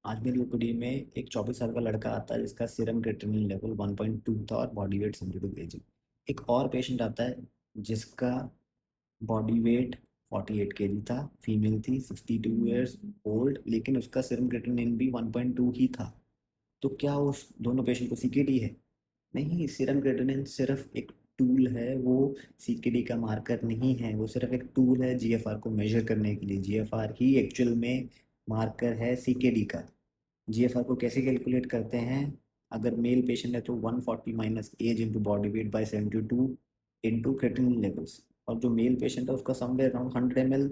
आज मेरी ओपीडी में एक 24 साल का लड़का आता है जिसका सीरम क्रिएटिनिन लेवल 1.2 था और बॉडी वेट 72 kg। एक और पेशेंट आता है जिसका बॉडी वेट 48 kg था, फीमेल थी, 62 ईयर्स ओल्ड, लेकिन उसका सीरम क्रिएटिनिन भी 1.2 ही था। तो क्या उस दोनों पेशेंट को सीकेडी है? नहीं, सीरम क्रिएटिनिन सिर्फ एक टूल है, वो सीकेडी का मार्कर नहीं है। वो सिर्फ एक टूल है जीएफआर को मेजर करने के लिए। जीएफआर ही एक्चुअल में मार्कर है सीकेडी का। जीएफआर को कैसे कैलकुलेट करते हैं? अगर मेल पेशेंट है तो 140 minus age into body weight by 72 into creatinine levels, और जो मेल पेशेंट है उसका somewhere around 100 ml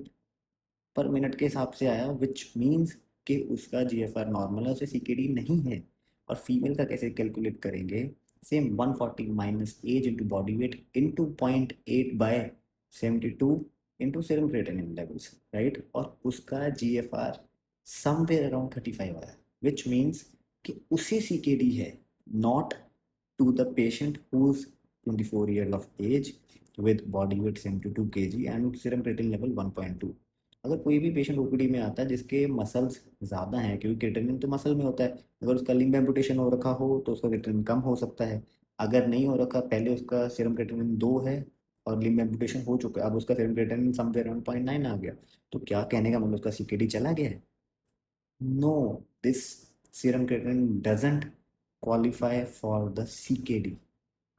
per minute के हिसाब से आया, विच मीन्स कि उसका जीएफआर नॉर्मल है, उसे सीकेडी नहीं है। और फीमेल का कैसे कैलकुलेट करेंगे? Same 140 minus age into body weight into 0.8 by 72 into serum creatinine levels, right? और उसका जीएफआर समवेयर अराउंड 35 आया, विच मीन्स कि उसी सीकेडी है, not to the patient who is 24 year of age with body weight 72 kg and serum creatinine level 1.2। अगर कोई भी patient OPD में आता है जिसके मसल्स ज़्यादा हैं, क्योंकि क्रिएटिनिन तो मसल में होता है, अगर उसका लिम्ब एम्पुटेशन हो रखा हो तो उसका क्रिएटिनिन कम हो सकता है। अगर नहीं हो रखा, पहले उसका सीरम क्रिएटिनिन 2 है और लिम्ब एम्पुटेशन हो चुका है, अब उसका सीरम क्रिएटिनिन समवेयर अराउंड 0.9 आ गया, तो क्या कहने का मतलब उसका सीकेडी चला गया है? No, this serum creatinine doesn't qualify for the CKD।